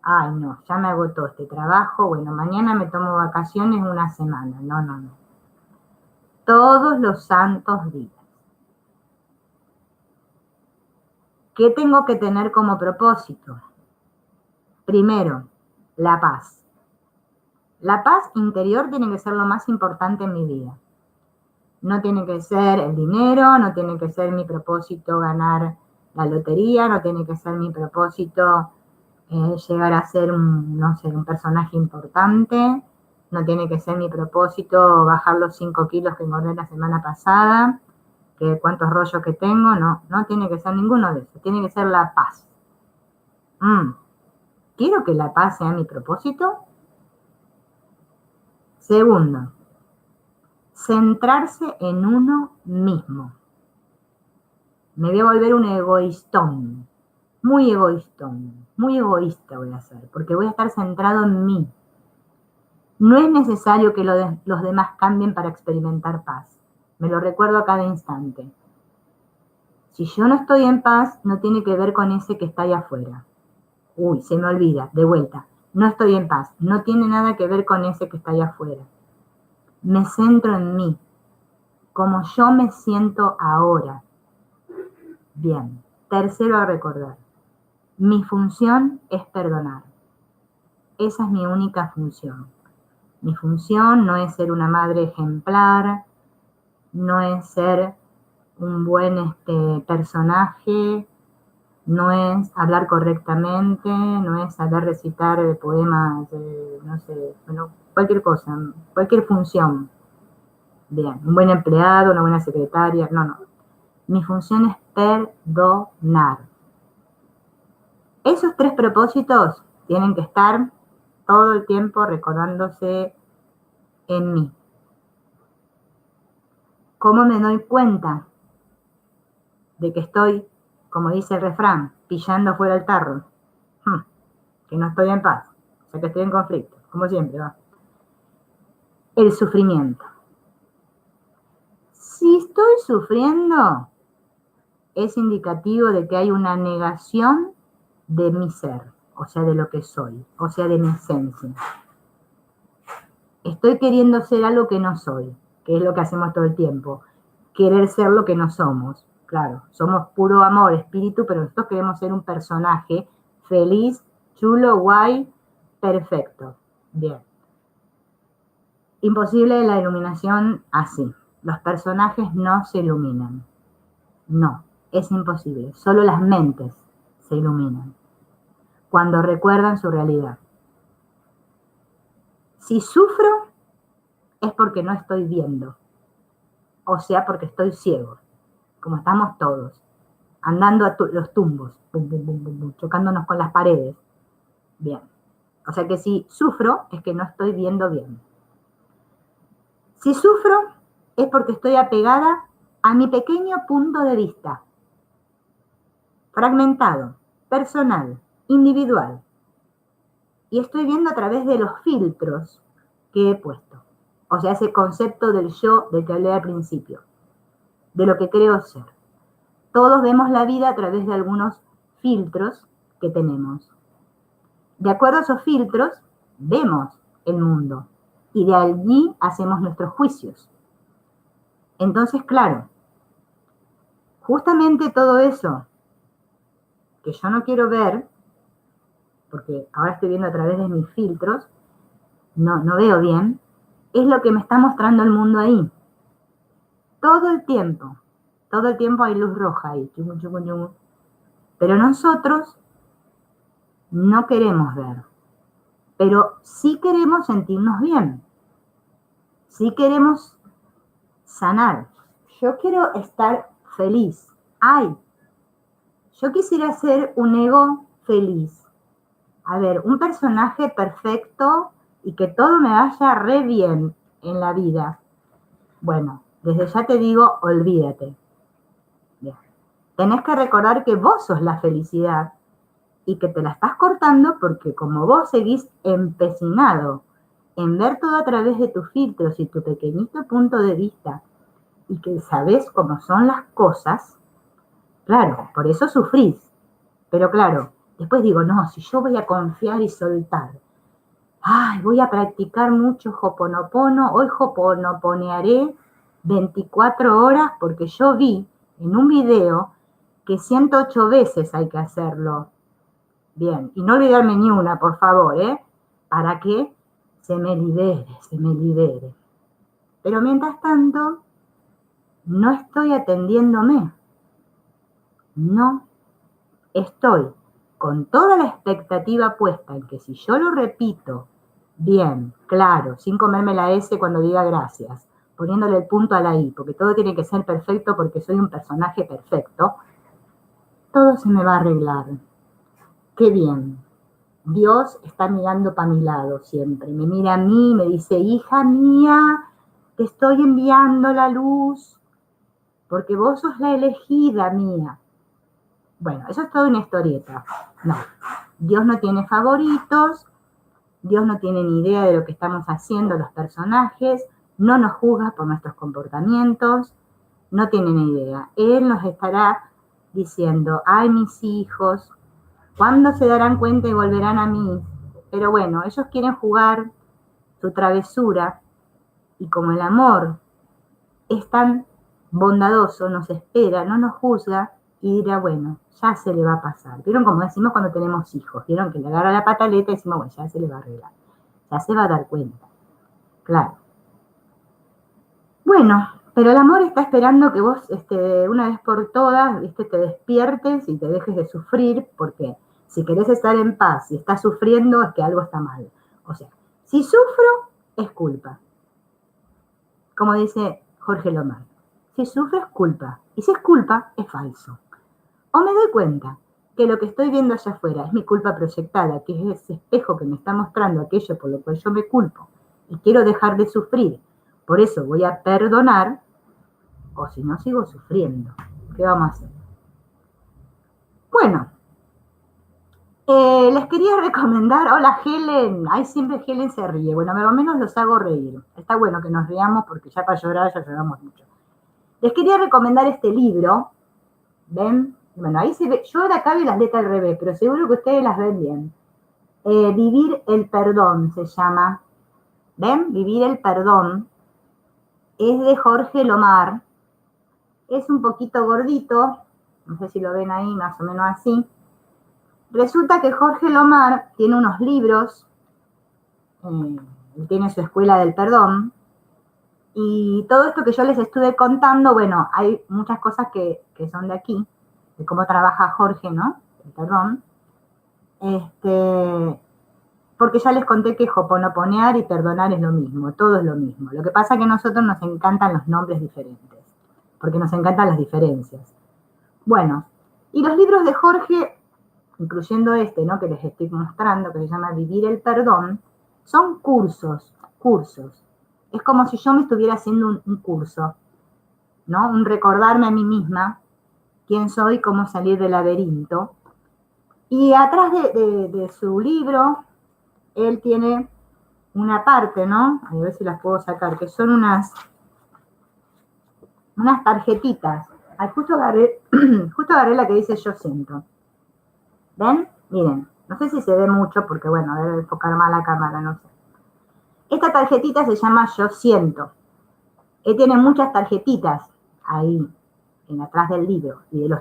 Ay, no, ya me agotó este trabajo, bueno, mañana me tomo vacaciones una semana. No. Todos los santos días. ¿Qué tengo que tener como propósito? Primero, la paz. La paz interior tiene que ser lo más importante en mi vida. No tiene que ser el dinero, no tiene que ser mi propósito ganar la lotería, no tiene que ser mi propósito llegar a ser un personaje importante, no tiene que ser mi propósito bajar los 5 kilos que engordé la semana pasada, que cuántos rollos que tengo, no tiene que ser ninguno de esos, tiene que ser la paz. ¿Quiero que la paz sea mi propósito? Segundo, centrarse en uno mismo. Me voy a volver un egoístón, muy egoísta voy a ser, porque voy a estar centrado en mí. No es necesario que los demás cambien para experimentar paz. Me lo recuerdo a cada instante. Si yo no estoy en paz, no tiene que ver con ese que está ahí afuera. Uy, se me olvida, de vuelta. No estoy en paz. No tiene nada que ver con ese que está ahí afuera. Me centro en mí, como yo me siento ahora. Bien, tercero a recordar. Mi función es perdonar. Esa es mi única función. Mi función no es ser una madre ejemplar, no es ser un buen personaje, no es hablar correctamente, no es saber recitar poemas, no sé, bueno, cualquier cosa, cualquier función. Bien, un buen empleado, una buena secretaria, no. Mi función es perdonar. Esos 3 propósitos tienen que estar todo el tiempo recordándose en mí. ¿Cómo me doy cuenta de que estoy, como dice el refrán, pillando fuera el tarro? Que no estoy en paz, o sea que estoy en conflicto, como siempre va. El sufrimiento. Si estoy sufriendo, es indicativo de que hay una negación de mi ser, o sea, de lo que soy, o sea, de mi esencia. Estoy queriendo ser algo que no soy, que es lo que hacemos todo el tiempo. Querer ser lo que no somos. Claro, somos puro amor, espíritu, pero nosotros queremos ser un personaje feliz, chulo, guay, perfecto. Bien. Imposible la iluminación así. Los personajes no se iluminan. No, es imposible. Solo las mentes se iluminan cuando recuerdan su realidad. Si sufro, es porque no estoy viendo. O sea, porque estoy ciego, como estamos todos, andando a los tumbos, bum, bum, bum, bum, chocándonos con las paredes. Bien, O sea que si sufro es que no estoy viendo bien. Si sufro es porque estoy apegada a mi pequeño punto de vista, fragmentado, personal, individual. Y estoy viendo a través de los filtros que he puesto. O sea, ese concepto del yo del que hablé al principio, de lo que creo ser. Todos vemos la vida a través de algunos filtros que tenemos. De acuerdo a esos filtros, vemos el mundo y de allí hacemos nuestros juicios. Entonces, claro, justamente todo eso que yo no quiero ver, porque ahora estoy viendo a través de mis filtros, no veo bien, es lo que me está mostrando el mundo ahí. Todo el tiempo hay luz roja ahí, pero nosotros no queremos ver, pero sí queremos sentirnos bien, sí queremos sanar. Yo quiero estar feliz. Ay, yo quisiera ser un ego feliz. A ver, un personaje perfecto y que todo me vaya re bien en la vida. Bueno, desde ya te digo, olvídate. Bien. Tenés que recordar que vos sos la felicidad y que te la estás cortando porque como vos seguís empecinado en ver todo a través de tus filtros y tu pequeñito punto de vista y que sabés cómo son las cosas, claro, por eso sufrís. Pero claro, después digo, no, si yo voy a confiar y soltar, ay, voy a practicar mucho Hoponopono, hoy hoponoponearé 24 horas porque yo vi en un video que 108 veces hay que hacerlo. Bien, y no olvidarme ni una, por favor, para que se me libere. Pero mientras tanto, no estoy atendiéndome. No estoy con toda la expectativa puesta en que si yo lo repito bien, claro, sin comerme la S cuando diga gracias, poniéndole el punto a la I, porque todo tiene que ser perfecto porque soy un personaje perfecto, todo se me va a arreglar. Qué bien. Dios está mirando para mi lado siempre. Me mira a mí, me dice, hija mía, te estoy enviando la luz, porque vos sos la elegida mía. Bueno, eso es toda una historieta. No, Dios no tiene favoritos, Dios no tiene ni idea de lo que estamos haciendo los personajes, no nos juzga por nuestros comportamientos, no tiene ni idea. Él nos estará diciendo, ay, mis hijos, ¿cuándo se darán cuenta y volverán a mí? Pero bueno, ellos quieren jugar su travesura y como el amor es tan bondadoso, nos espera, no nos juzga y dirá, bueno, ya se le va a pasar. ¿Vieron como decimos cuando tenemos hijos? ¿Vieron que le agarra la pataleta y decimos, bueno, ya se le va a arreglar? Ya se va a dar cuenta. Claro. Bueno, pero el amor está esperando que vos, una vez por todas, te despiertes y te dejes de sufrir, porque si querés estar en paz y estás sufriendo, es que algo está mal. O sea, si sufro, es culpa. Como dice Jorge Lomar, si sufro es culpa, y si es culpa, es falso. O me doy cuenta que lo que estoy viendo allá afuera es mi culpa proyectada, que es ese espejo que me está mostrando aquello por lo cual yo me culpo, y quiero dejar de sufrir. Por eso voy a perdonar, o si no sigo sufriendo. ¿Qué vamos a hacer? Bueno, les quería recomendar, hola Helen, ay siempre Helen se ríe, bueno, por lo menos los hago reír. Está bueno que nos riamos porque ya para llorar ya lloramos mucho. Les quería recomendar este libro, ¿ven? Bueno, ahí se ve, yo de acá vi las letras al revés, pero seguro que ustedes las ven bien. Vivir el perdón se llama, ¿ven? Vivir el perdón. Es de Jorge Lomar, es un poquito gordito, no sé si lo ven ahí, más o menos así. Resulta que Jorge Lomar tiene unos libros, tiene su escuela del perdón, y todo esto que yo les estuve contando, bueno, hay muchas cosas que son de aquí, de cómo trabaja Jorge, ¿no? El perdón. Porque ya les conté que hoponoponear y perdonar es lo mismo, todo es lo mismo. Lo que pasa es que a nosotros nos encantan los nombres diferentes, porque nos encantan las diferencias. Bueno, y los libros de Jorge incluyendo este, ¿no?, que les estoy mostrando, que se llama Vivir el Perdón, son cursos. Es como si yo me estuviera haciendo un curso, ¿no? Un recordarme a mí misma quién soy, cómo salir del laberinto. Y atrás de su libro, él tiene una parte, ¿no? A ver si las puedo sacar, que son unas tarjetitas. Ay, justo agarré la que dice yo siento. ¿Ven? Miren, no sé si se ve mucho porque, bueno, debe enfocar mal la cámara, no sé. Esta tarjetita se llama Yo siento. Él tiene muchas tarjetitas ahí, en atrás del libro, y de los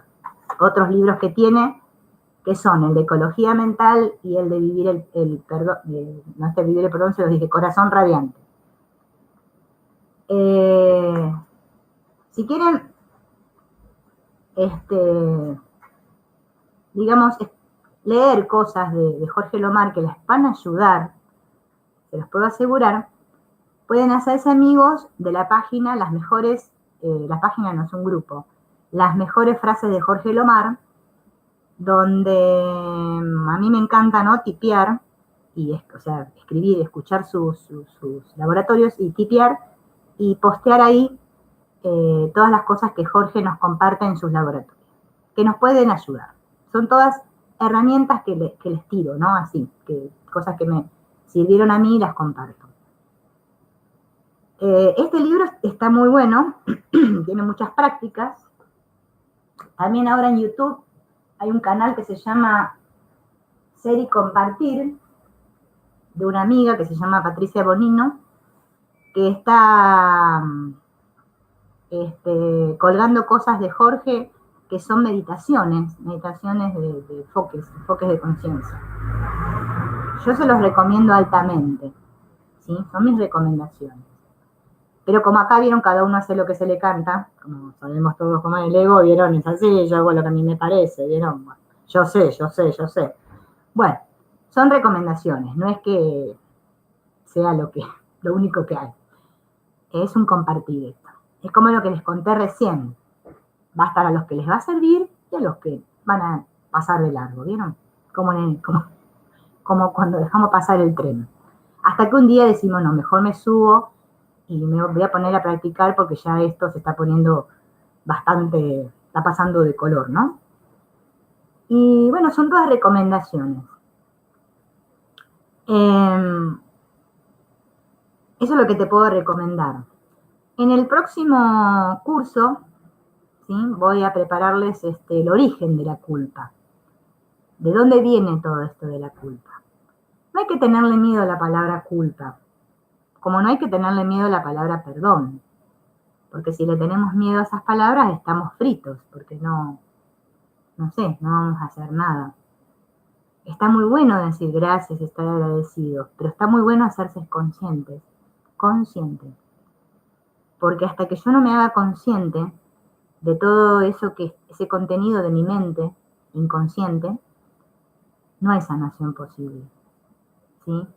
otros libros que tiene, que son el de Ecología Mental y el de Vivir el Perdón, no es que Vivir el Perdón, se los dije, Corazón Radiante. Si quieren, digamos, leer cosas de Jorge Lomar que les van a ayudar, se los puedo asegurar, pueden hacerse amigos de la página, las mejores, la página no es un grupo, las mejores frases de Jorge Lomar, donde a mí me encanta, ¿no?, tipear, o sea, escribir, escuchar sus laboratorios y tipear y postear ahí todas las cosas que Jorge nos comparte en sus laboratorios, que nos pueden ayudar. Son todas herramientas que les tiro, ¿no? Así, cosas que me sirvieron a mí y las comparto. Este libro está muy bueno, tiene muchas prácticas. También ahora en YouTube hay un canal que se llama Ser y Compartir, de una amiga que se llama Patricia Bonino, que está colgando cosas de Jorge que son meditaciones de enfoques de conciencia. Yo se los recomiendo altamente, ¿sí? Son mis recomendaciones. Pero como acá vieron, cada uno hace lo que se le canta, como sabemos todos cómo es el ego, vieron, es así, yo hago lo que a mí me parece, vieron, bueno, yo sé. Bueno, son recomendaciones, no es que sea lo único que hay. Es un compartir esto. Es como lo que les conté recién. Va a estar a los que les va a servir y a los que van a pasar de largo, ¿vieron? Como cuando dejamos pasar el tren. Hasta que un día decimos, no, mejor me subo y me voy a poner a practicar porque ya esto se está poniendo bastante, está pasando de color, ¿no? Y bueno, son todas recomendaciones. Eso es lo que te puedo recomendar. En el próximo curso, ¿sí?, voy a prepararles el origen de la culpa. ¿De dónde viene todo esto de la culpa? No hay que tenerle miedo a la palabra culpa, como no hay que tenerle miedo a la palabra perdón, porque si le tenemos miedo a esas palabras estamos fritos, porque no vamos a hacer nada. Está muy bueno decir gracias, estar agradecidos, pero está muy bueno hacerse consciente, porque hasta que yo no me haga consciente de todo eso, ese contenido de mi mente inconsciente, no hay sanación posible, ¿sí?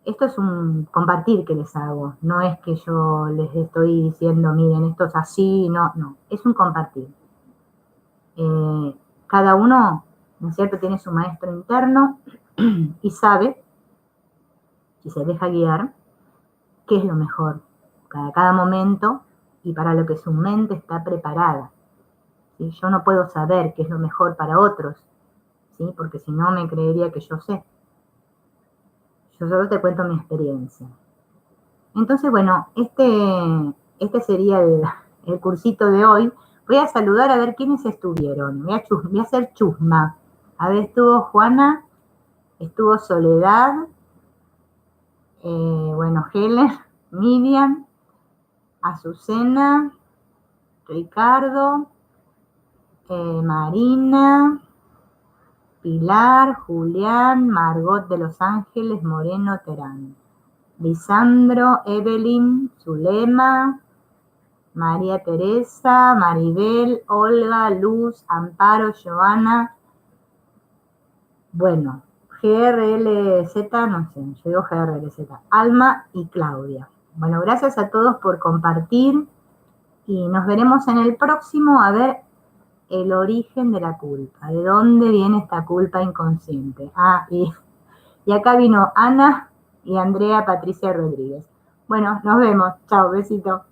Esto es un compartir que les hago, no es que yo les estoy diciendo, miren, esto es así, no, es un compartir. Cada uno, ¿no es cierto?, tiene su maestro interno y sabe, si se deja guiar, qué es lo mejor para cada momento y para lo que su mente está preparada. ¿Sí? Yo no puedo saber qué es lo mejor para otros, ¿sí?, porque si no me creería que yo sé. Yo solo te cuento mi experiencia. Entonces, bueno, este sería el cursito de hoy. Voy a saludar a ver quiénes estuvieron. Voy a hacer chusma. A ver, estuvo Juana, estuvo Soledad, bueno, Helen, Miriam, Azucena, Ricardo, Marina, Pilar, Julián, Margot de Los Ángeles, Moreno, Terán, Lisandro, Evelyn, Zulema, María Teresa, Maribel, Olga, Luz, Amparo, Joana, bueno, GRLZ, no sé, yo digo GRLZ, Alma y Claudia. Bueno, gracias a todos por compartir y nos veremos en el próximo, a ver el origen de la culpa. ¿De dónde viene esta culpa inconsciente? Y acá vino Ana y Andrea Patricia Rodríguez. Bueno, nos vemos. Chao, besito.